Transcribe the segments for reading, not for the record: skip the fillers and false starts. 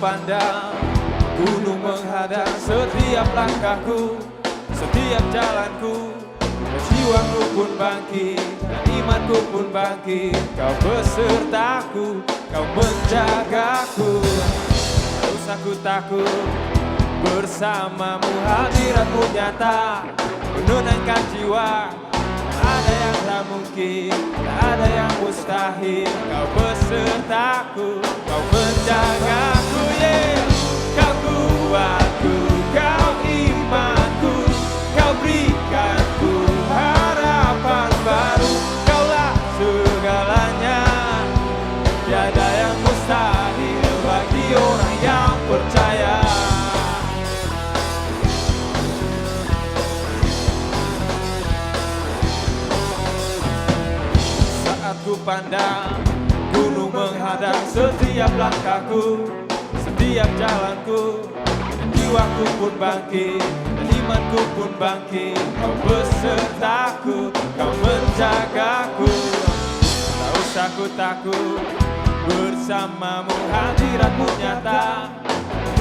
Pandang gunung menghadang setiap langkahku, setiap jalanku, dan jiwaku pun bangkit, dan imanku pun bangkit. Kau besertaku, kau menjagaku. Tak usah ku takut, bersamamu hadiratmu nyata, menenangkan jiwa. Tak ada yang tak mungkin, tak ada yang mustahil. Kau besertaku, kau menjagaku, yeah. Kau kuatku, kau imanku, kau berikanku harapan baru. Kaulah segalanya, tiada yang mustahil bagi orang yang percaya. Ku pandang gunung menghadang setiap langkahku, setiap jalanku, dan jiwaku pun bangkit, dan imanku pun bangkit. Kau besertaku, kau menjagaku. Tak usah ku takut, bersamamu hadiratmu nyata,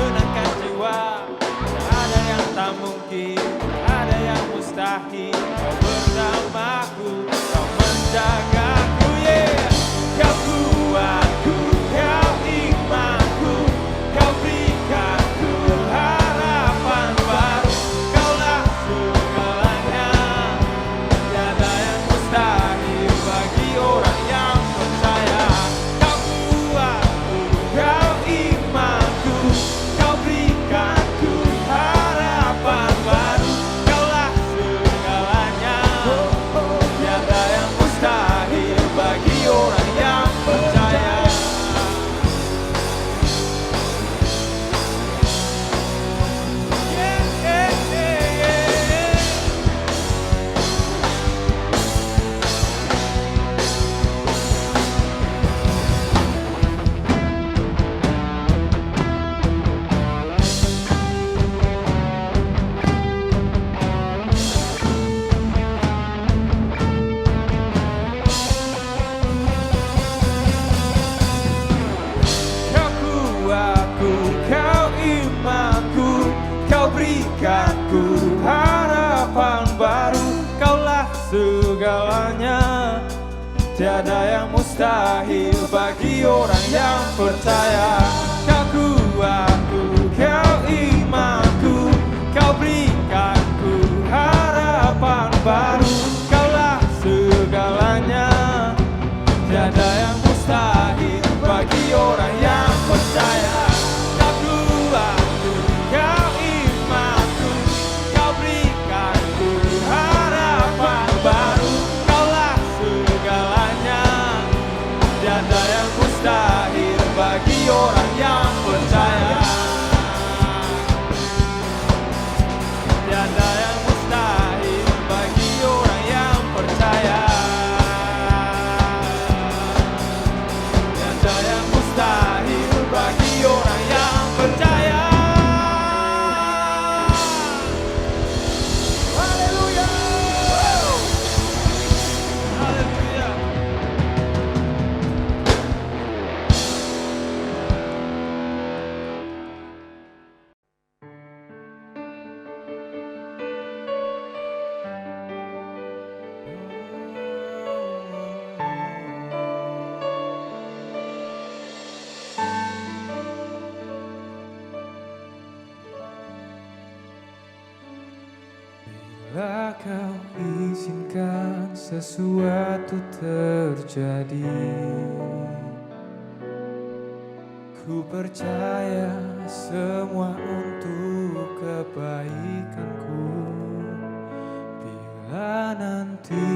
menenangkan jiwa. Tak ada yang tak mungkin, tak ada yang mustahil. Kau bersamaku, kau menjagaku. Kau kuatku, kau imanku, kau berikanku harapan baru. Kaulah segalanya, tiada yang mustahil bagi orang yang percaya. Kau kuatku, kau imanku, kau berikanku harapan baru. Kaulah segalanya, tiada yang mustahil. berikanku harapan baru. Kaulah segalanya, tiada yang mustahil bagi orang yang percaya. Kau kuatku, kau imanku, kau berikanku harapan baru. Kaulah segalanya, tiada yang mustahil bagi orang yang percaya. Kau kuatku, kau imanku, kau berikanku harapan baru. Kaulah segalanya, tiada yang mustahil bagi orang yang percaya. Tiada yang mustahil bagi orang yang percaya. Tiada yang mustahil bagi orang yang percaya. Haleluya. Haleluya. Bila kau izinkan sesuatu terjadi, ku percaya semua untuk kebaikanku. Bila nanti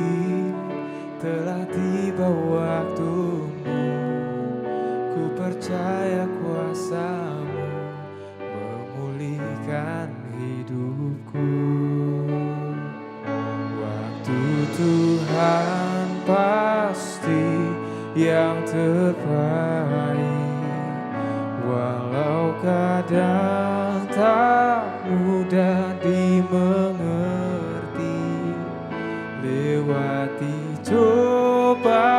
telah tiba waktumu, ku percaya kuasa-Mu memulihkan hidupku. Waktu Tuhan pasti yang terbaik, walau kadang tak mudah dimengerti. Lewati cobaan,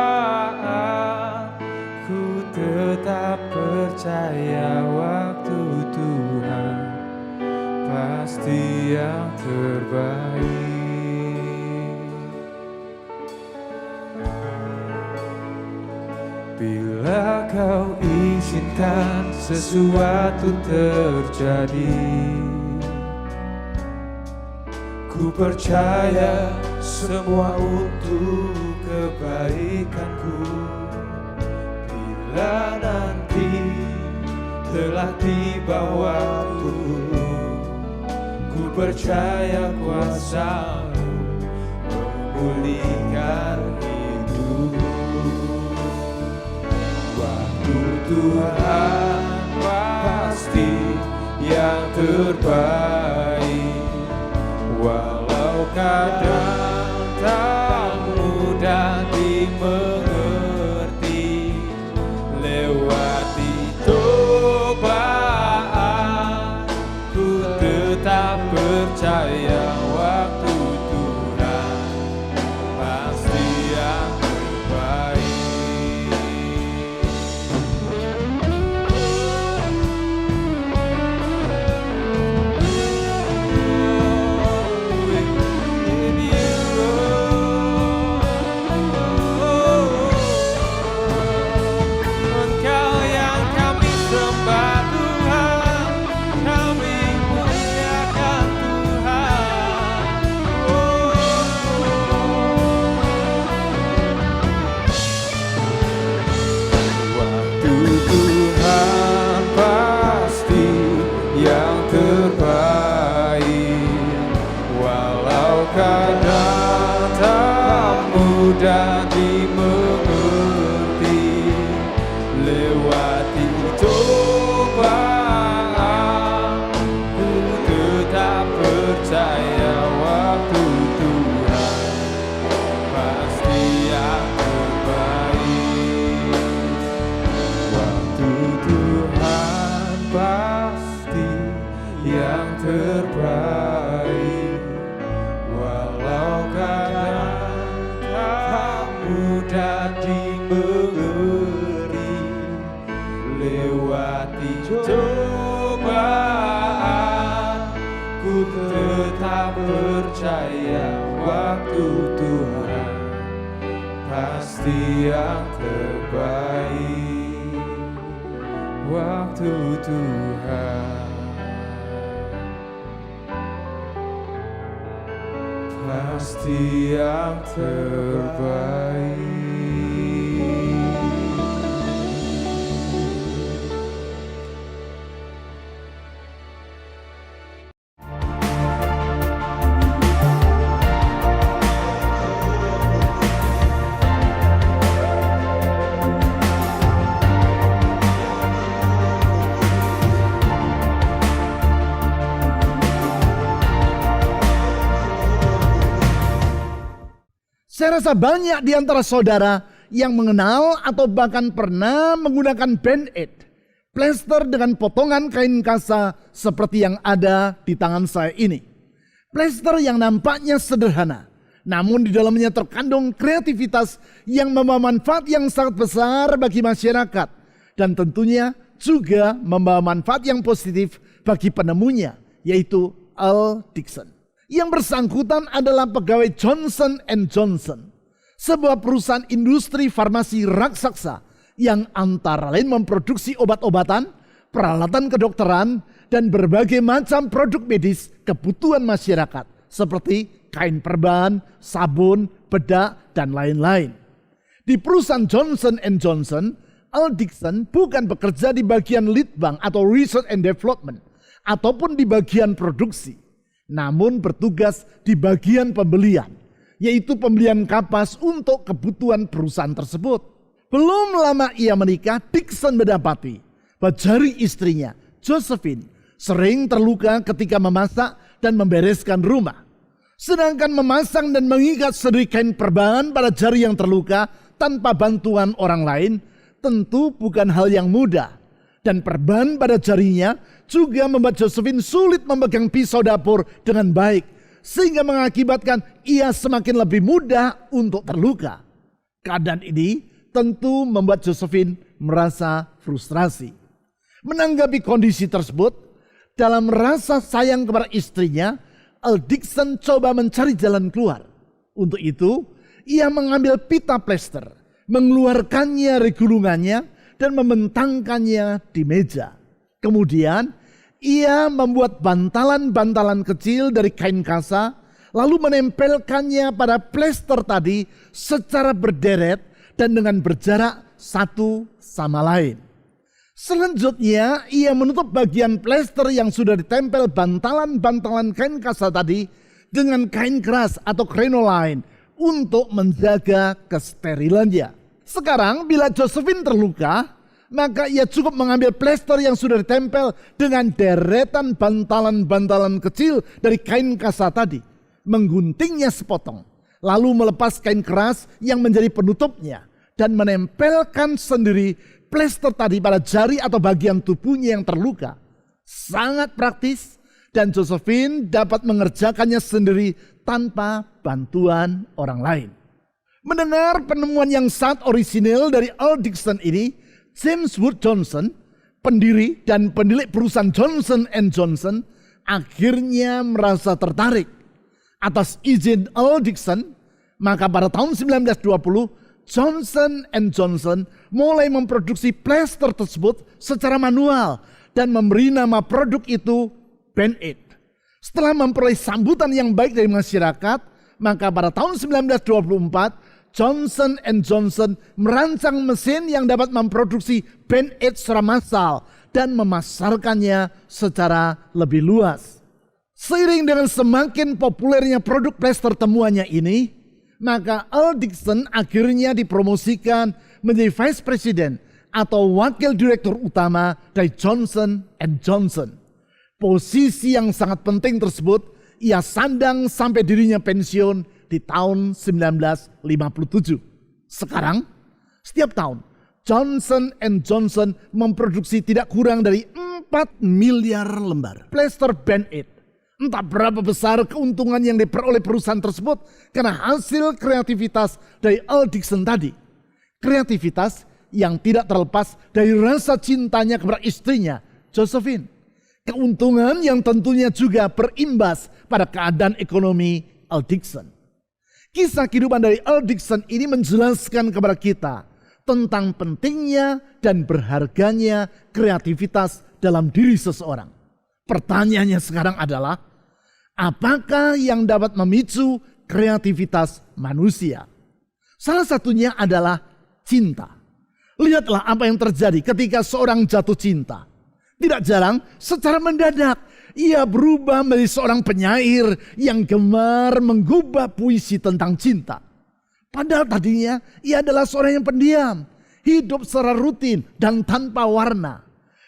ku tetap percaya waktu Tuhan pasti yang terbaik. Bila kau izinkan sesuatu terjadi, ku percaya semua untuk kebaikanku. Bila nanti telah tiba waktu, ku percaya kuasa-Mu memulihkan hidupku. Waktu Tuhan pasti yang terbaik, walau kadang tak mudah dimengerti. Lewati cobaan, ku tetap percaya waktu Tuhan pasti yang terbaik. Engkau yang kami sembah Tuhan, kami muliakan Tuhan. Waktu Tuhan pasti yang terbaik, walau kadang tak mudah dimengerti. Lewati cobaan, ku tetap percaya waktu Tuhan pasti yang terbaik. Waktu Tuhan pasti yang terbaik, walau kadang tak mudah dimengerti. Lewati cobaan, ku tetap percaya waktu Tuhan pasti yang terbaik. Waktu Tuhan pasti yang terbaik. Saya rasa banyak di antara saudara yang mengenal atau bahkan pernah menggunakan band-aid, plester dengan potongan kain kasa seperti yang ada di tangan saya ini. Plester yang nampaknya sederhana, namun di dalamnya terkandung kreativitas yang membawa manfaat yang sangat besar bagi masyarakat. Dan tentunya juga membawa manfaat yang positif bagi penemunya, yaitu Earl Dixon. Yang bersangkutan adalah pegawai Johnson & Johnson, sebuah perusahaan industri farmasi raksasa yang antara lain memproduksi obat-obatan, peralatan kedokteran, dan berbagai macam produk medis kebutuhan masyarakat seperti kain perban, sabun, bedak, dan lain-lain. Di perusahaan Johnson & Johnson, Earl Dixon bukan bekerja di bagian lead bank atau research and development ataupun di bagian produksi, namun bertugas di bagian pembelian, yaitu pembelian kapas untuk kebutuhan perusahaan tersebut. Belum lama ia menikah, Dixon mendapati bahwa jari istrinya, Josephine, sering terluka ketika memasak dan membereskan rumah. Sedangkan memasang dan mengikat serai kain perban pada jari yang terluka tanpa bantuan orang lain tentu bukan hal yang mudah. Dan perban pada jarinya juga membuat Josephine sulit memegang pisau dapur dengan baik, sehingga mengakibatkan ia semakin lebih mudah untuk terluka. Keadaan ini tentu membuat Josephine merasa frustrasi. Menanggapi kondisi tersebut, dalam rasa sayang kepada istrinya, Earl Dixon coba mencari jalan keluar. Untuk itu, ia mengambil pita plester, mengeluarkannya dari gulungannya, dan membentangkannya di meja. Kemudian ia membuat bantalan-bantalan kecil dari kain kasa, lalu menempelkannya pada plester tadi secara berderet dan dengan berjarak satu sama lain. Selanjutnya ia menutup bagian plester yang sudah ditempel bantalan-bantalan kain kasa tadi dengan kain keras atau crinoline untuk menjaga kesterilannya. Sekarang bila Josephine terluka, maka ia cukup mengambil plester yang sudah ditempel dengan deretan bantalan-bantalan kecil dari kain kasa tadi, mengguntingnya sepotong, lalu melepas kain keras yang menjadi penutupnya dan menempelkan sendiri plester tadi pada jari atau bagian tubuhnya yang terluka. Sangat praktis dan Josephine dapat mengerjakannya sendiri tanpa bantuan orang lain. Mendengar penemuan yang sangat orisinil dari Earl Dixon ini, James Wood Johnson, pendiri dan penilik perusahaan Johnson & Johnson, akhirnya merasa tertarik. Atas izin Earl Dixon, maka pada tahun 1920, Johnson & Johnson mulai memproduksi plester tersebut secara manual dan memberi nama produk itu Band-Aid. Setelah memperoleh sambutan yang baik dari masyarakat, maka pada tahun 1924, Johnson & Johnson merancang mesin yang dapat memproduksi Band-Aid secara massal dan memasarkannya secara lebih luas. Seiring dengan semakin populernya produk plester temuannya ini, maka Earl Dixon akhirnya dipromosikan menjadi Vice President atau Wakil Direktur Utama dari Johnson & Johnson. Posisi yang sangat penting tersebut ia sandang sampai dirinya pensiun di tahun 1957. Sekarang, setiap tahun Johnson & Johnson memproduksi tidak kurang dari 4 miliar lembar plester Band-Aid. Entah berapa besar keuntungan yang diperoleh perusahaan tersebut karena hasil kreativitas dari Earl Dixon tadi. Kreativitas yang tidak terlepas dari rasa cintanya kepada istrinya, Josephine. Keuntungan yang tentunya juga berimbas pada keadaan ekonomi Earl Dixon. Kisah kehidupan dari Earl Dixon ini menjelaskan kepada kita tentang pentingnya dan berharganya kreativitas dalam diri seseorang. Pertanyaannya sekarang adalah, apakah yang dapat memicu kreativitas manusia? Salah satunya adalah cinta. Lihatlah apa yang terjadi ketika seorang jatuh cinta. Tidak jarang secara mendadak ia berubah menjadi seorang penyair yang gemar menggubah puisi tentang cinta. Padahal tadinya ia adalah seorang yang pendiam, hidup secara rutin dan tanpa warna.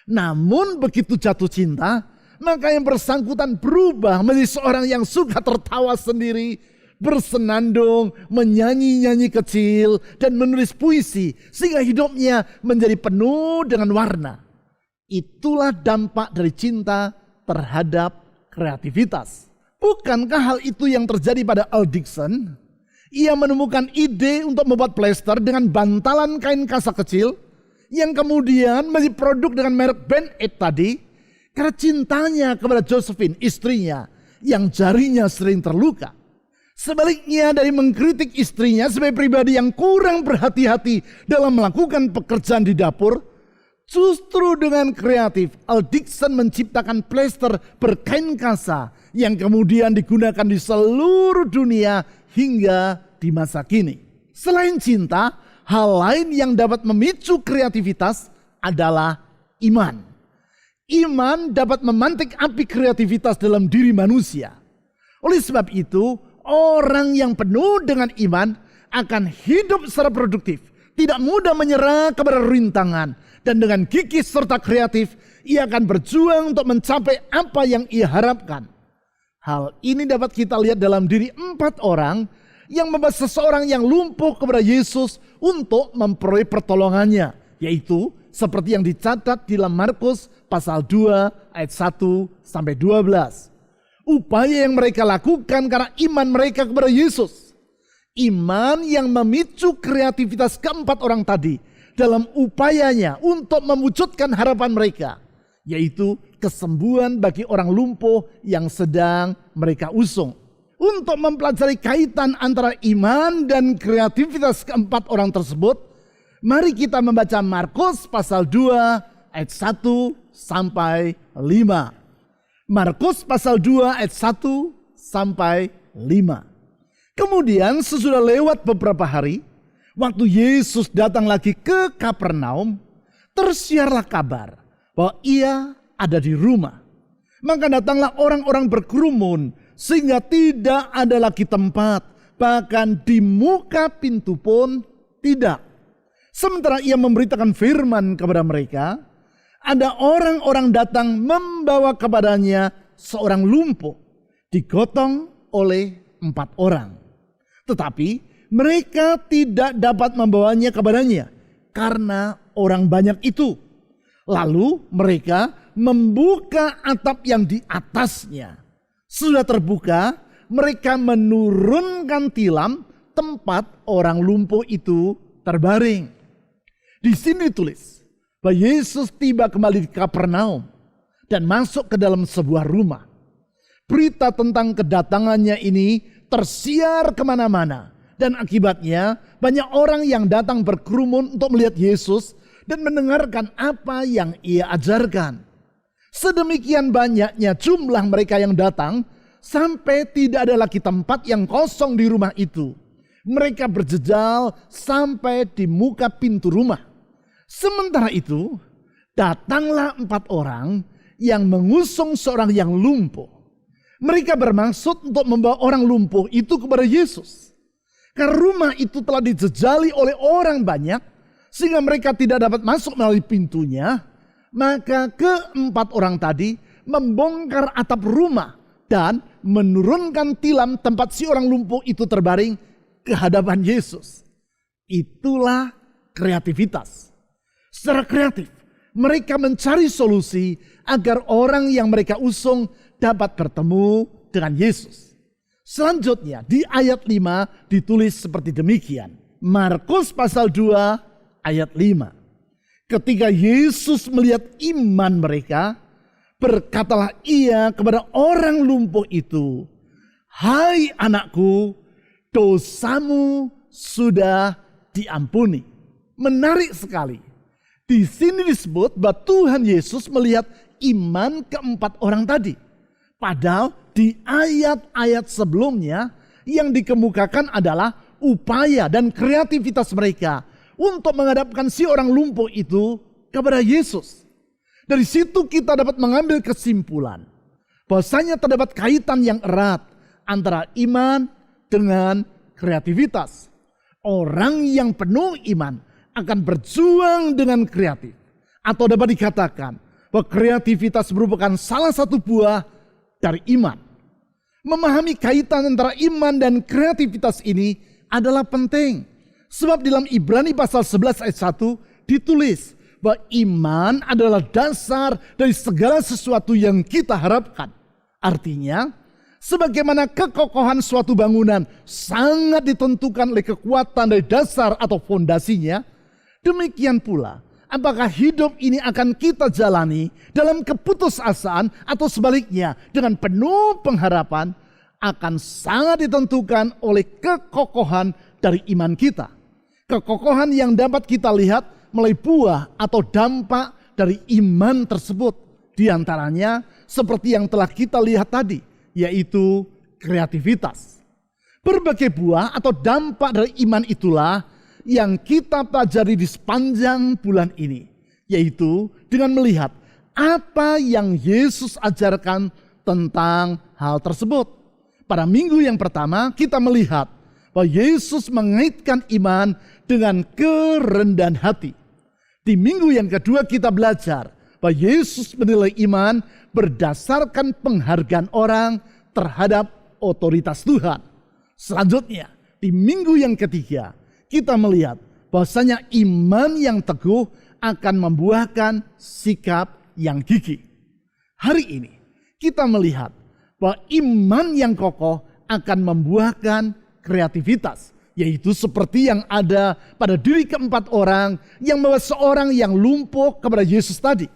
Namun begitu jatuh cinta, maka yang bersangkutan berubah menjadi seorang yang suka tertawa sendiri, bersenandung, menyanyi-nyanyi kecil, dan menulis puisi sehingga hidupnya menjadi penuh dengan warna. Itulah dampak dari cinta terhadap kreativitas. Bukankah hal itu yang terjadi pada Earl Dixon? Ia menemukan ide untuk membuat plester dengan bantalan kain kasa kecil yang kemudian menjadi produk dengan merek Band-Aid tadi karena cintanya kepada Josephine, istrinya, yang jarinya sering terluka. Sebaliknya dari mengkritik istrinya sebagai pribadi yang kurang berhati-hati dalam melakukan pekerjaan di dapur, justru dengan kreatif, Earl Dixon menciptakan plester berkain kasa yang kemudian digunakan di seluruh dunia hingga di masa kini. Selain cinta, hal lain yang dapat memicu kreativitas adalah iman. Iman dapat memantik api kreativitas dalam diri manusia. Oleh sebab itu, orang yang penuh dengan iman akan hidup secara produktif, tidak mudah menyerah kepada rintangan, dan dengan gigih serta kreatif, ia akan berjuang untuk mencapai apa yang ia harapkan. Hal ini dapat kita lihat dalam diri 4 orang yang membawa seseorang yang lumpuh kepada Yesus untuk memperoleh pertolongannya. Yaitu seperti yang dicatat di dalam Markus pasal 2 ayat 1-12. Upaya yang mereka lakukan karena iman mereka kepada Yesus. Iman yang memicu kreativitas keempat orang tadi dalam upayanya untuk mewujudkan harapan mereka, yaitu kesembuhan bagi orang lumpuh yang sedang mereka usung. Untuk mempelajari kaitan antara iman dan kreativitas keempat orang tersebut, mari kita membaca Markus pasal 2 ayat 1-5. Markus pasal 2 ayat 1-5. Kemudian sesudah lewat beberapa hari, waktu Yesus datang lagi ke Kapernaum, tersiarlah kabar bahwa ia ada di rumah. Maka datanglah orang-orang berkerumun sehingga tidak ada lagi tempat, bahkan di muka pintu pun tidak. Sementara ia memberitakan firman kepada mereka, ada orang-orang datang membawa kepadanya seorang lumpuh, digotong oleh 4 orang. Tetapi mereka tidak dapat membawanya kepadanya karena orang banyak itu. Lalu mereka membuka atap yang di atasnya. Sudah terbuka, mereka menurunkan tilam tempat orang lumpuh itu terbaring. Di sini tulis bahwa Yesus tiba kembali di Kapernaum dan masuk ke dalam sebuah rumah. Berita tentang kedatangannya ini tersiar kemana-mana. Dan akibatnya banyak orang yang datang berkerumun untuk melihat Yesus dan mendengarkan apa yang ia ajarkan. Sedemikian banyaknya jumlah mereka yang datang sampai tidak ada lagi tempat yang kosong di rumah itu. Mereka berjejal sampai di muka pintu rumah. Sementara itu datanglah 4 orang yang mengusung seorang yang lumpuh. Mereka bermaksud untuk membawa orang lumpuh itu kepada Yesus. Karena rumah itu telah dijejali oleh orang banyak, sehingga mereka tidak dapat masuk melalui pintunya. Maka keempat orang tadi membongkar atap rumah dan menurunkan tilam tempat si orang lumpuh itu terbaring ke hadapan Yesus. Itulah kreativitas. Secara kreatif, mereka mencari solusi agar orang yang mereka usung dapat bertemu dengan Yesus. Selanjutnya di ayat 5 ditulis seperti demikian. Markus pasal 2 ayat 5. Ketika Yesus melihat iman mereka, Berkatalah ia kepada orang lumpuh itu, "Hai anakku, dosamu sudah diampuni." Menarik sekali. Di sini disebut bahwa Tuhan Yesus melihat iman keempat orang tadi. Padahal di ayat-ayat sebelumnya yang dikemukakan adalah upaya dan kreativitas mereka untuk menghadapkan si orang lumpuh itu kepada Yesus. Dari situ kita dapat mengambil kesimpulan bahwasanya terdapat kaitan yang erat antara iman dengan kreativitas. Orang yang penuh iman akan berjuang dengan kreatif. Atau dapat dikatakan bahwa kreativitas merupakan salah satu buah dari iman. Memahami kaitan antara iman dan kreativitas ini adalah penting. Sebab dalam Ibrani pasal 11 ayat 1 ditulis bahwa iman adalah dasar dari segala sesuatu yang kita harapkan. Artinya, sebagaimana kekokohan suatu bangunan sangat ditentukan oleh kekuatan dari dasar atau fondasinya, demikian pula apakah hidup ini akan kita jalani dalam keputusasaan atau sebaliknya dengan penuh pengharapan akan sangat ditentukan oleh kekokohan dari iman kita. Kekokohan yang dapat kita lihat melalui buah atau dampak dari iman tersebut. Di antaranya seperti yang telah kita lihat tadi, yaitu kreativitas. Berbagai buah atau dampak dari iman itulah yang kita pelajari di sepanjang bulan ini, yaitu dengan melihat apa yang Yesus ajarkan tentang hal tersebut. Pada minggu yang pertama kita melihat bahwa Yesus mengaitkan iman dengan kerendahan hati. Di minggu yang kedua kita belajar bahwa Yesus menilai iman berdasarkan penghargaan orang terhadap otoritas Tuhan. Selanjutnya di minggu yang ketiga kita melihat bahwasanya iman yang teguh akan membuahkan sikap yang gigih. Hari ini kita melihat bahwa iman yang kokoh akan membuahkan kreativitas, yaitu seperti yang ada pada diri keempat orang yang membawa seorang yang lumpuh kepada Yesus tadi.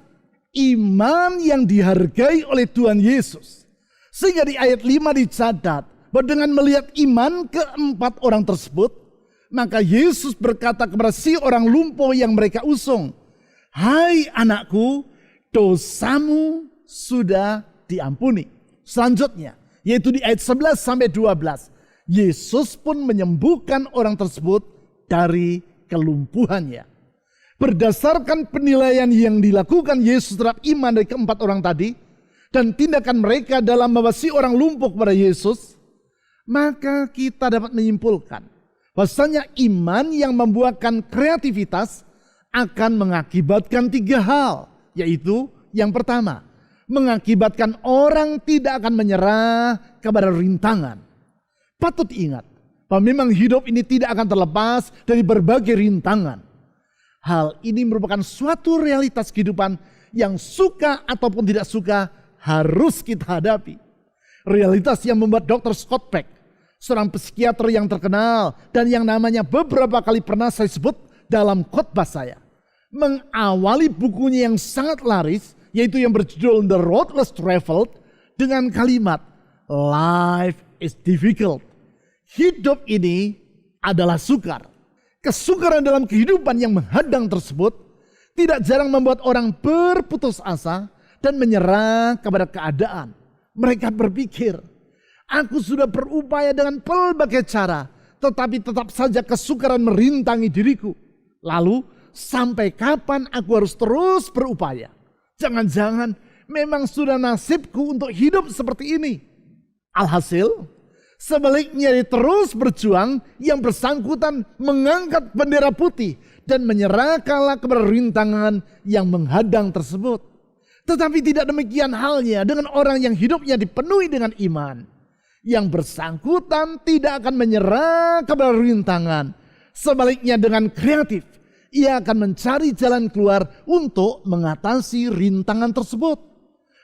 Iman yang dihargai oleh Tuhan Yesus. Sehingga di ayat 5 dicatat bahwa dengan melihat iman keempat orang tersebut, maka Yesus berkata kepada si orang lumpuh yang mereka usung, "Hai anakku, dosamu sudah diampuni." Selanjutnya, yaitu di ayat 11 sampai 12, Yesus pun menyembuhkan orang tersebut dari kelumpuhannya. Berdasarkan penilaian yang dilakukan Yesus terhadap iman dari keempat orang tadi, dan tindakan mereka dalam membawa si orang lumpuh kepada Yesus, maka kita dapat menyimpulkan bahwasanya iman yang membuahkan kreativitas akan mengakibatkan 3 hal, yaitu yang pertama, mengakibatkan orang tidak akan menyerah kepada rintangan. Patut ingat bahwa memang hidup ini tidak akan terlepas dari berbagai rintangan. Hal ini merupakan suatu realitas kehidupan yang suka ataupun tidak suka harus kita hadapi. Realitas yang membuat Dr. Scott Peck, seorang psikiater yang terkenal dan yang namanya beberapa kali pernah saya sebut dalam khotbah saya, mengawali bukunya yang sangat laris, yaitu yang berjudul The Road Less Traveled, dengan kalimat "Life is difficult." Hidup ini adalah sukar. Kesukaran dalam kehidupan yang menghadang tersebut tidak jarang membuat orang berputus asa dan menyerah kepada keadaan. Mereka berpikir, "Aku sudah berupaya dengan pelbagai cara, tetapi tetap saja kesukaran merintangi diriku. Lalu sampai kapan aku harus terus berupaya? Jangan-jangan memang sudah nasibku untuk hidup seperti ini." Alhasil, sebaliknya dia terus berjuang, yang bersangkutan mengangkat bendera putih dan menyerahkanlah kepada rintangan yang menghadang tersebut. Tetapi tidak demikian halnya dengan orang yang hidupnya dipenuhi dengan iman. Yang bersangkutan tidak akan menyerah kepada rintangan. Sebaliknya dengan kreatif, ia akan mencari jalan keluar untuk mengatasi rintangan tersebut.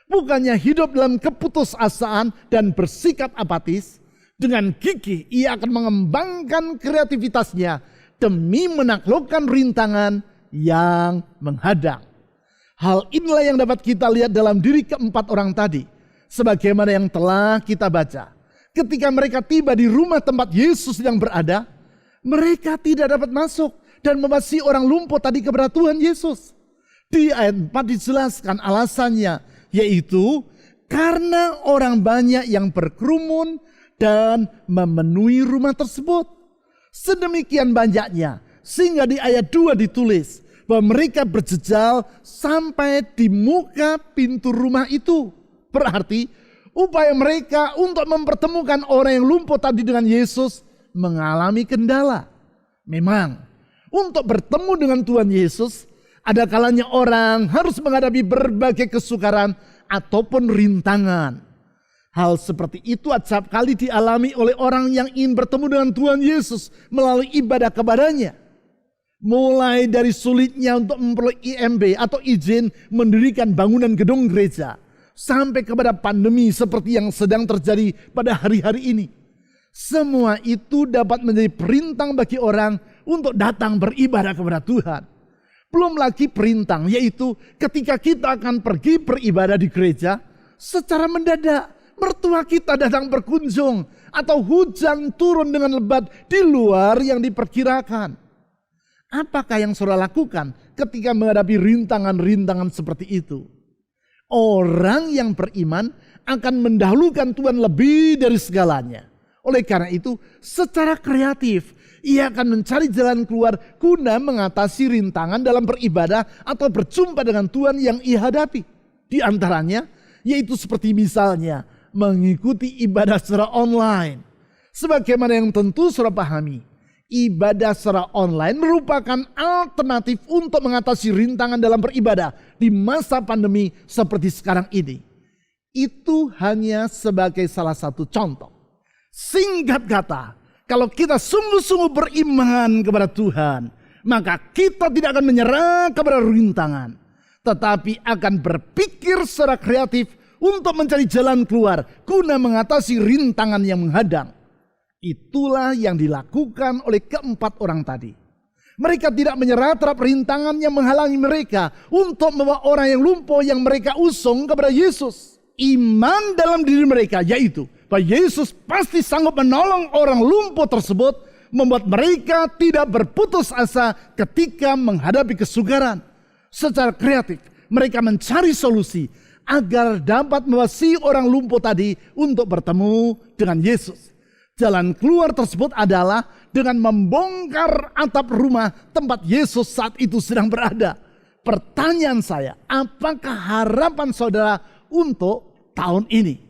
Bukannya hidup dalam keputusasaan dan bersikap apatis, dengan gigih ia akan mengembangkan kreativitasnya demi menaklukkan rintangan yang menghadang. Hal inilah yang dapat kita lihat dalam diri keempat orang tadi. Sebagaimana yang telah kita baca. Ketika mereka tiba di rumah tempat Yesus yang berada, mereka tidak dapat masuk dan membawa si orang lumpuh tadi kepada Tuhan Yesus. Di ayat 4 dijelaskan alasannya, yaitu karena orang banyak yang berkerumun dan memenuhi rumah tersebut. Sedemikian banyaknya, sehingga di ayat 2 ditulis bahwa mereka berjejal sampai di muka pintu rumah itu. Berarti upaya mereka untuk mempertemukan orang yang lumpuh tadi dengan Yesus mengalami kendala. Memang untuk bertemu dengan Tuhan Yesus, ada kalanya orang harus menghadapi berbagai kesukaran ataupun rintangan. Hal seperti itu acap kali dialami oleh orang yang ingin bertemu dengan Tuhan Yesus melalui ibadah kepadanya. Mulai dari sulitnya untuk memperoleh IMB atau izin mendirikan bangunan gedung gereja, sampai kepada pandemi seperti yang sedang terjadi pada hari-hari ini. Semua itu dapat menjadi perintang bagi orang untuk datang beribadah kepada Tuhan. Belum lagi perintang, yaitu ketika kita akan pergi beribadah di gereja, secara mendadak mertua kita datang berkunjung atau hujan turun dengan lebat di luar yang diperkirakan. Apakah yang saudara lakukan ketika menghadapi rintangan-rintangan seperti itu? Orang yang beriman akan mendahulukan Tuhan lebih dari segalanya. Oleh karena itu, secara kreatif, ia akan mencari jalan keluar guna mengatasi rintangan dalam beribadah atau berjumpa dengan Tuhan yang ia hadapi. Di antaranya, yaitu seperti misalnya mengikuti ibadah secara online. Sebagaimana yang tentu saudara pahami, ibadah secara online merupakan alternatif untuk mengatasi rintangan dalam beribadah di masa pandemi seperti sekarang ini. Itu hanya sebagai salah satu contoh. Singkat kata, kalau kita sungguh-sungguh beriman kepada Tuhan, maka kita tidak akan menyerah kepada rintangan, tetapi akan berpikir secara kreatif untuk mencari jalan keluar guna mengatasi rintangan yang menghadang. Itulah yang dilakukan oleh keempat orang tadi. Mereka tidak menyerah terhadap rintangan yang menghalangi mereka untuk membawa orang yang lumpuh yang mereka usung kepada Yesus. Iman dalam diri mereka, yaitu bahwa Yesus pasti sanggup menolong orang lumpuh tersebut, membuat mereka tidak berputus asa ketika menghadapi kesukaran. Secara kreatif, mereka mencari solusi agar dapat membawa si orang lumpuh tadi untuk bertemu dengan Yesus. Jalan keluar tersebut adalah dengan membongkar atap rumah tempat Yesus saat itu sedang berada. Pertanyaan saya, apakah harapan saudara untuk tahun ini?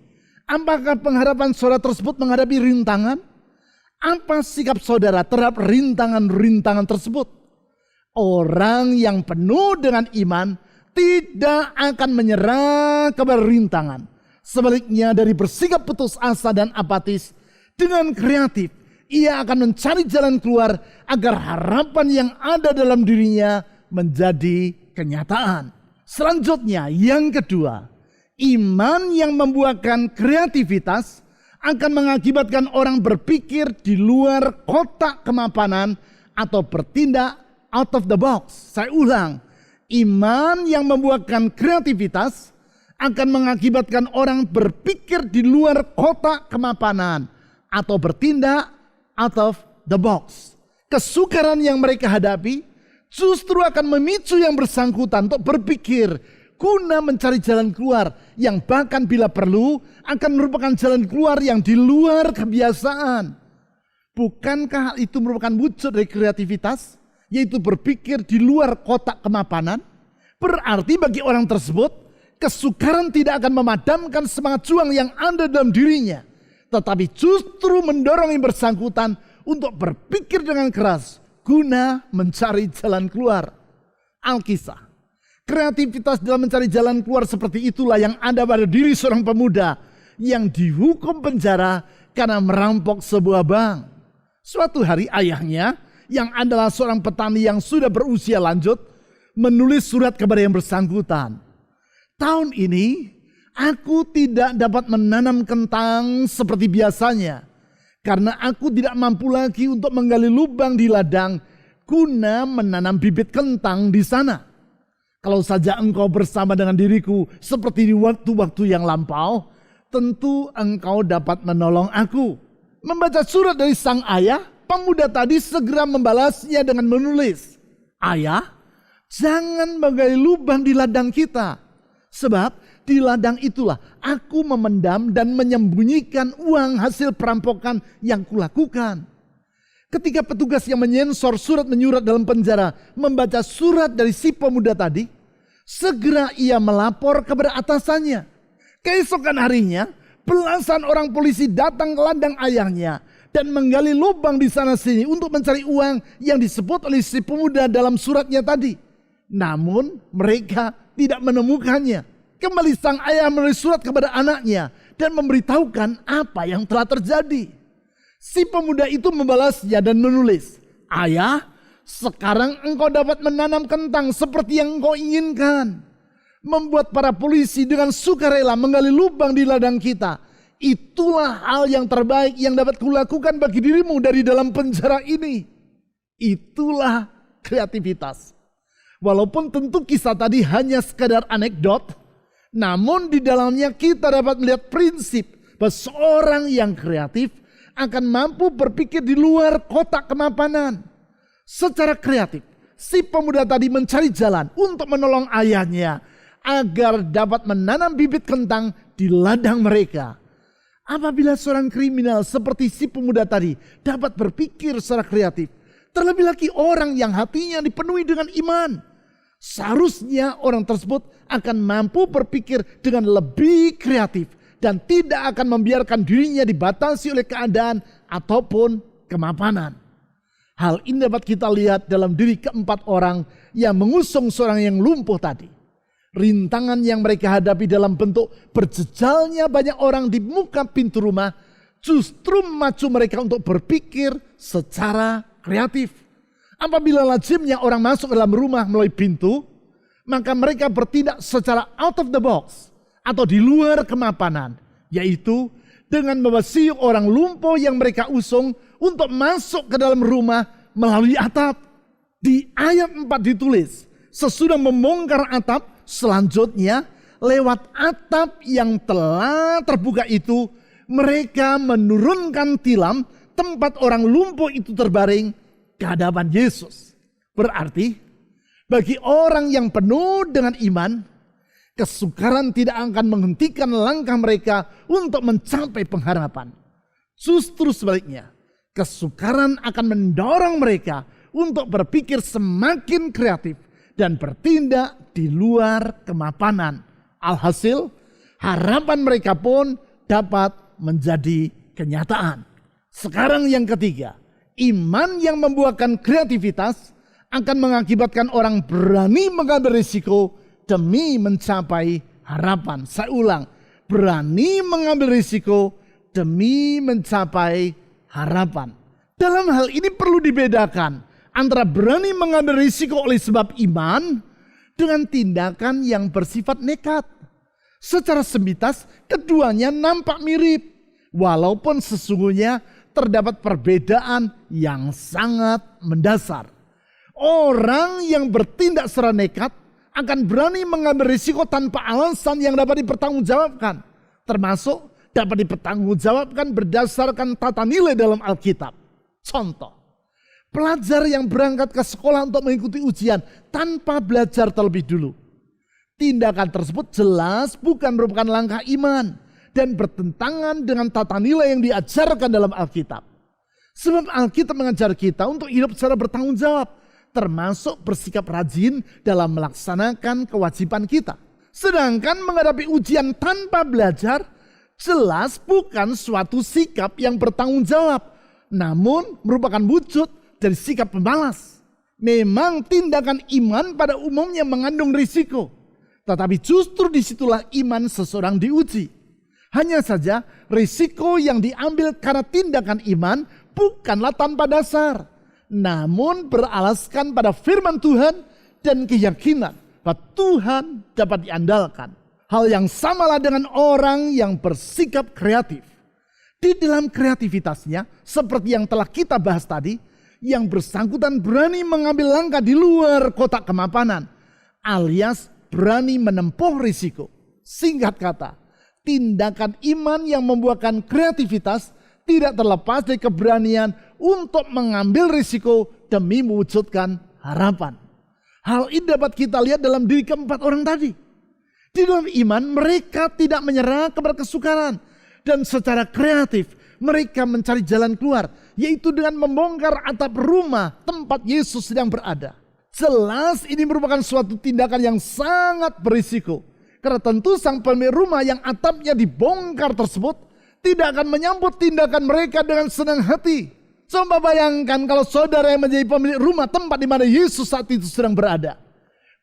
Apakah pengharapan saudara tersebut menghadapi rintangan? Apa sikap saudara terhadap rintangan-rintangan tersebut? Orang yang penuh dengan iman tidak akan menyerah kepada rintangan. Sebaliknya dari bersikap putus asa dan apatis, dengan kreatif ia akan mencari jalan keluar agar harapan yang ada dalam dirinya menjadi kenyataan. Selanjutnya yang kedua, iman yang membuahkan kreativitas akan mengakibatkan orang berpikir di luar kotak kemapanan atau bertindak out of the box. Saya ulang, iman yang membuahkan kreativitas akan mengakibatkan orang berpikir di luar kotak kemapanan atau bertindak out of the box. Kesukaran yang mereka hadapi justru akan memicu yang bersangkutan untuk berpikir guna mencari jalan keluar yang bahkan bila perlu akan merupakan jalan keluar yang di luar kebiasaan. Bukankah hal itu merupakan wujud dari kreativitas, yaitu berpikir di luar kotak kemapanan? Berarti bagi orang tersebut, kesukaran tidak akan memadamkan semangat juang yang ada dalam dirinya, tetapi justru mendorong yang bersangkutan untuk berpikir dengan keras guna mencari jalan keluar. Alkisah, kreativitas dalam mencari jalan keluar seperti itulah yang ada pada diri seorang pemuda yang dihukum penjara karena merampok sebuah bank. Suatu hari ayahnya yang adalah seorang petani yang sudah berusia lanjut menulis surat kepada yang bersangkutan. Tahun ini aku tidak dapat menanam kentang seperti biasanya karena aku tidak mampu lagi untuk menggali lubang di ladang guna menanam bibit kentang di sana. Kalau saja engkau bersama dengan diriku seperti di waktu-waktu yang lampau, tentu engkau dapat menolong aku. Membaca surat dari sang ayah, pemuda tadi segera membalasnya dengan menulis, "Ayah, jangan menggali lubang di ladang kita. Sebab di ladang itulah aku memendam dan menyembunyikan uang hasil perampokan yang kulakukan." Ketika petugas yang menyensor surat menyurat dalam penjara membaca surat dari si pemuda tadi, segera ia melapor kepada atasannya. Keesokan harinya, belasan orang polisi datang ke ladang ayahnya dan menggali lubang di sana sini untuk mencari uang yang disebut oleh si pemuda dalam suratnya tadi. Namun mereka tidak menemukannya. Kembali sang ayah menulis surat kepada anaknya dan memberitahukan apa yang telah terjadi. Si pemuda itu membalasnya dan menulis, "Ayah, sekarang engkau dapat menanam kentang seperti yang engkau inginkan. Membuat para polisi dengan sukarela menggali lubang di ladang kita. Itulah hal yang terbaik yang dapat kulakukan bagi dirimu dari dalam penjara ini." Itulah kreativitas. Walaupun tentu kisah tadi hanya sekadar anekdot, namun di dalamnya kita dapat melihat prinsip bahwa seorang yang kreatif akan mampu berpikir di luar kotak kemapanan. Secara kreatif, si pemuda tadi mencari jalan untuk menolong ayahnya agar dapat menanam bibit kentang di ladang mereka. Apabila seorang kriminal seperti si pemuda tadi dapat berpikir secara kreatif, terlebih lagi orang yang hatinya dipenuhi dengan iman, seharusnya orang tersebut akan mampu berpikir dengan lebih kreatif dan tidak akan membiarkan dirinya dibatasi oleh keadaan ataupun kemapanan. Hal ini dapat kita lihat dalam diri keempat orang yang mengusung seorang yang lumpuh tadi. Rintangan yang mereka hadapi dalam bentuk berjejalnya banyak orang di muka pintu rumah justru memacu mereka untuk berpikir secara kreatif. Apabila lazimnya orang masuk dalam rumah melalui pintu, maka mereka bertindak secara out of the box atau di luar kemapanan, yaitu dengan membasiu orang lumpuh yang mereka usung untuk masuk ke dalam rumah melalui atap. Di ayat 4 ditulis, sesudah membongkar atap, selanjutnya lewat atap yang telah terbuka itu, mereka menurunkan tilam tempat orang lumpuh itu terbaring ke hadapan Yesus. Berarti bagi orang yang penuh dengan iman, kesukaran tidak akan menghentikan langkah mereka untuk mencapai pengharapan. Justru sebaliknya, kesukaran akan mendorong mereka untuk berpikir semakin kreatif dan bertindak di luar kemapanan. Alhasil, harapan mereka pun dapat menjadi kenyataan. Sekarang yang ketiga, iman yang membuahkan kreativitas akan mengakibatkan orang berani mengambil risiko demi mencapai harapan. Saya ulang, berani mengambil risiko demi mencapai harapan. Dalam hal ini perlu dibedakan antara berani mengambil risiko oleh sebab iman dengan tindakan yang bersifat nekat. Secara sepintas keduanya nampak mirip, walaupun sesungguhnya terdapat perbedaan yang sangat mendasar. Orang yang bertindak secara nekat akan berani mengambil risiko tanpa alasan yang dapat dipertanggungjawabkan, termasuk dapat dipertanggungjawabkan berdasarkan tata nilai dalam Alkitab. Contoh, pelajar yang berangkat ke sekolah untuk mengikuti ujian tanpa belajar terlebih dulu. Tindakan tersebut jelas bukan merupakan langkah iman dan bertentangan dengan tata nilai yang diajarkan dalam Alkitab. Sebab Alkitab mengajar kita untuk hidup secara bertanggung jawab, termasuk bersikap rajin dalam melaksanakan kewajiban kita. Sedangkan menghadapi ujian tanpa belajar jelas bukan suatu sikap yang bertanggung jawab, namun merupakan wujud dari sikap pemalas. Memang tindakan iman pada umumnya mengandung risiko, tetapi justru disitulah iman seseorang diuji. Hanya saja risiko yang diambil karena tindakan iman bukanlah tanpa dasar, namun beralaskan pada firman Tuhan dan keyakinan bahwa Tuhan dapat diandalkan. Hal yang samalah dengan orang yang bersikap kreatif. Di dalam kreativitasnya, seperti yang telah kita bahas tadi, yang bersangkutan berani mengambil langkah di luar kotak kemapanan alias berani menempuh risiko. Singkat kata, tindakan iman yang membuahkan kreativitas tidak terlepas dari keberanian untuk mengambil risiko demi mewujudkan harapan. Hal ini dapat kita lihat dalam diri keempat orang tadi. Di dalam iman mereka tidak menyerah kepada kesukaran. Dan secara kreatif mereka mencari jalan keluar, yaitu dengan membongkar atap rumah tempat Yesus sedang berada. Jelas ini merupakan suatu tindakan yang sangat berisiko. Karena tentu sang pemilik rumah yang atapnya dibongkar tersebut tidak akan menyambut tindakan mereka dengan senang hati. Coba bayangkan kalau saudara yang menjadi pemilik rumah tempat di mana Yesus saat itu sedang berada.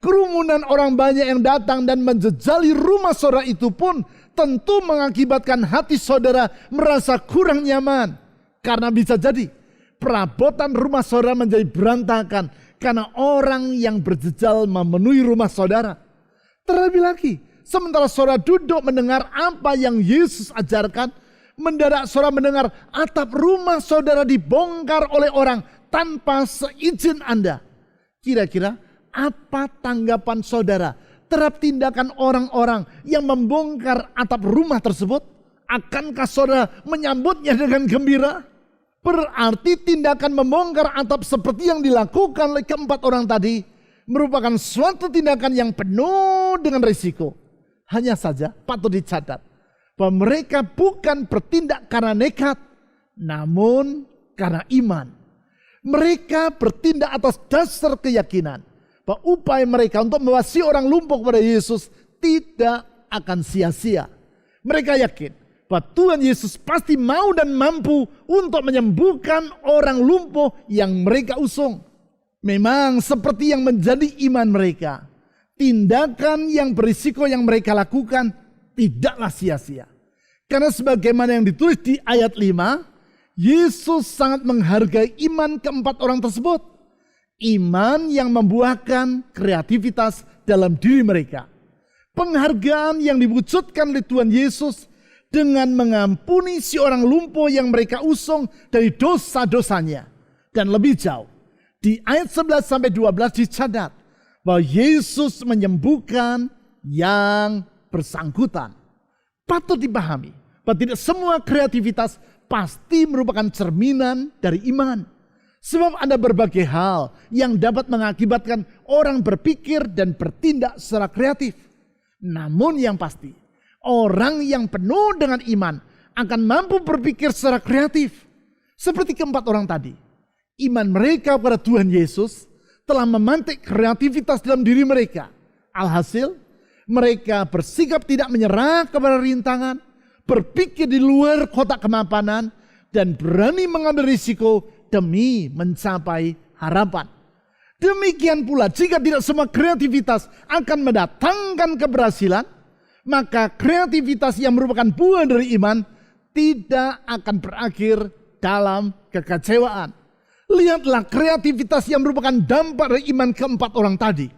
Kerumunan orang banyak yang datang dan menjejali rumah saudara itu pun tentu mengakibatkan hati saudara merasa kurang nyaman. Karena bisa jadi perabotan rumah saudara menjadi berantakan karena orang yang berjejal memenuhi rumah saudara. Terlebih lagi, sementara saudara duduk mendengar apa yang Yesus ajarkan, mendadak saudara mendengar atap rumah saudara dibongkar oleh orang tanpa seizin Anda. Kira-kira apa tanggapan saudara terhadap tindakan orang-orang yang membongkar atap rumah tersebut? Akankah saudara menyambutnya dengan gembira? Berarti tindakan membongkar atap seperti yang dilakukan oleh keempat orang tadi merupakan suatu tindakan yang penuh dengan risiko. Hanya saja patut dicatat bahwa mereka bukan bertindak karena nekat, namun karena iman. Mereka bertindak atas dasar keyakinan bahwa upaya mereka untuk mewasi orang lumpuh kepada Yesus tidak akan sia-sia. Mereka yakin bahwa Tuhan Yesus pasti mau dan mampu untuk menyembuhkan orang lumpuh yang mereka usung. Memang seperti yang menjadi iman mereka, tindakan yang berisiko yang mereka lakukan tidaklah sia-sia. Karena sebagaimana yang ditulis di ayat 5, Yesus sangat menghargai iman keempat orang tersebut. Iman yang membuahkan kreativitas dalam diri mereka. Penghargaan yang diwujudkan oleh Tuhan Yesus dengan mengampuni si orang lumpuh yang mereka usung dari dosa-dosanya. Dan lebih jauh, di ayat 11-12 dicatat bahwa Yesus menyembuhkan yang bersangkutan. Patut dipahami bahwa tidak semua kreativitas pasti merupakan cerminan dari iman. Sebab ada berbagai hal yang dapat mengakibatkan orang berpikir dan bertindak secara kreatif. Namun yang pasti, orang yang penuh dengan iman akan mampu berpikir secara kreatif. Seperti keempat orang tadi. Iman mereka kepada Tuhan Yesus telah memantik kreativitas dalam diri mereka. Alhasil, mereka bersikap tidak menyerah kepada rintangan, berpikir di luar kotak kemapanan, dan berani mengambil risiko demi mencapai harapan. Demikian pula jika tidak semua kreativitas akan mendatangkan keberhasilan, maka kreativitas yang merupakan buah dari iman tidak akan berakhir dalam kekecewaan. Lihatlah kreativitas yang merupakan dampak dari iman keempat orang tadi.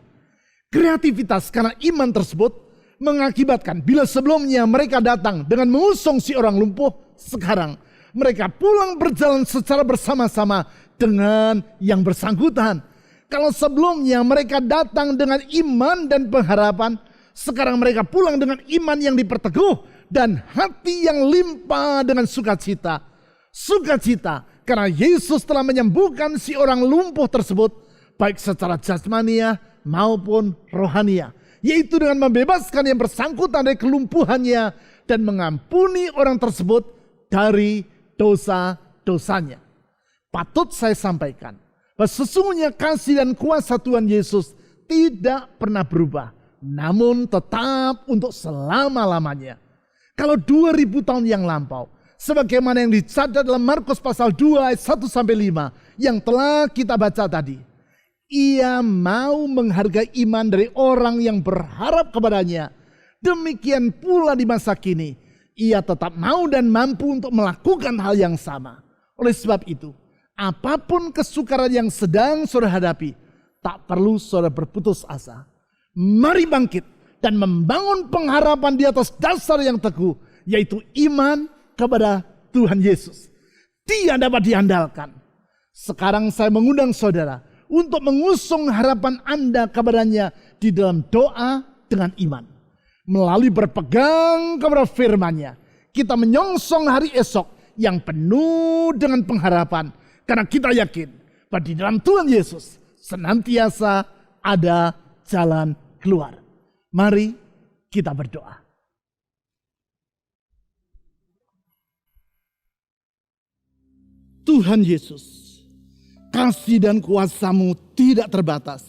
Kreativitas karena iman tersebut mengakibatkan bila sebelumnya mereka datang dengan mengusung si orang lumpuh, sekarang mereka pulang berjalan secara bersama-sama dengan yang bersangkutan. Kalau sebelumnya mereka datang dengan iman dan pengharapan, sekarang mereka pulang dengan iman yang diperteguh dan hati yang limpah dengan sukacita. Sukacita karena Yesus telah menyembuhkan si orang lumpuh tersebut, baik secara jasmania maupun rohania. Yaitu dengan membebaskan yang bersangkutan dari kelumpuhannya dan mengampuni orang tersebut dari dosa-dosanya. Patut saya sampaikan bahwa sesungguhnya kasih dan kuasa Tuhan Yesus tidak pernah berubah, namun tetap untuk selama-lamanya. Kalau 2000 tahun yang lampau, sebagaimana yang dicatat dalam Markus pasal 2 ayat 1-5 yang telah kita baca tadi, Ia mau menghargai iman dari orang yang berharap kepadanya. Demikian pula di masa kini, Ia tetap mau dan mampu untuk melakukan hal yang sama. Oleh sebab itu, apapun kesukaran yang sedang saudara hadapi, tak perlu saudara berputus asa. Mari bangkit dan membangun pengharapan di atas dasar yang teguh, yaitu iman kepada Tuhan Yesus. Dia dapat diandalkan. Sekarang saya mengundang saudara untuk mengusung harapan Anda kepadanya di dalam doa dengan iman. Melalui berpegang kepada firman-Nya, kita menyongsong hari esok yang penuh dengan pengharapan. Karena kita yakin bahwa di dalam Tuhan Yesus senantiasa ada jalan keluar. Mari kita berdoa. Tuhan Yesus, kasih dan kuasa-Mu tidak terbatas.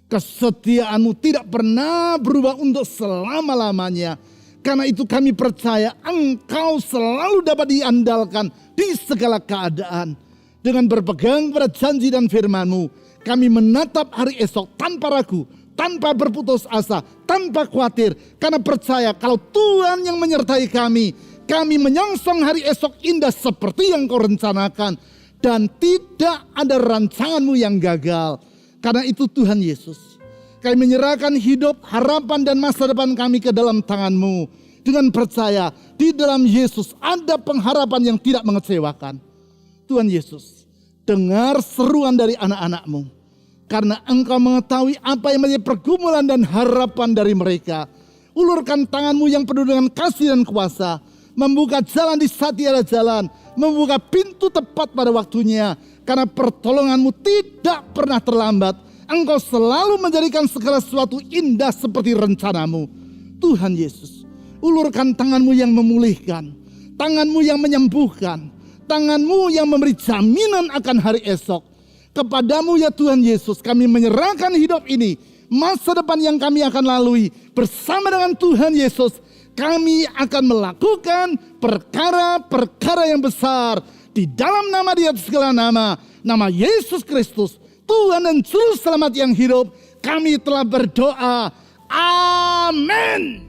Kesetiaan-Mu tidak pernah berubah untuk selama-lamanya. Karena itu kami percaya Engkau selalu dapat diandalkan di segala keadaan. Dengan berpegang pada janji dan firman-Mu, kami menatap hari esok tanpa ragu, tanpa berputus asa, tanpa khawatir. Karena percaya kalau Tuhan yang menyertai kami menyongsong hari esok indah seperti yang Kau rencanakan. Dan tidak ada rancangan-Mu yang gagal. Karena itu Tuhan Yesus, kami menyerahkan hidup, harapan dan masa depan kami ke dalam tangan-Mu. Dengan percaya di dalam Yesus ada pengharapan yang tidak mengecewakan. Tuhan Yesus, dengar seruan dari anak-anak-Mu. Karena Engkau mengetahui apa yang menjadi pergumulan dan harapan dari mereka. Ulurkan tangan-Mu yang penuh dengan kasih dan kuasa. Membuka jalan di saat tiada jalan. Membuka pintu tepat pada waktunya. Karena pertolongan-Mu tidak pernah terlambat. Engkau selalu menjadikan segala sesuatu indah seperti rencana-Mu. Tuhan Yesus, ulurkan tangan-Mu yang memulihkan. Tangan-Mu yang menyembuhkan. Tangan-Mu yang memberi jaminan akan hari esok. Kepadamu ya Tuhan Yesus, kami menyerahkan hidup ini. Masa depan yang kami akan lalui bersama dengan Tuhan Yesus. Kami akan melakukan perkara-perkara yang besar di dalam nama di atas segala nama. Nama Yesus Kristus, Tuhan dan Juru Selamat yang hidup. Kami telah berdoa. Amin.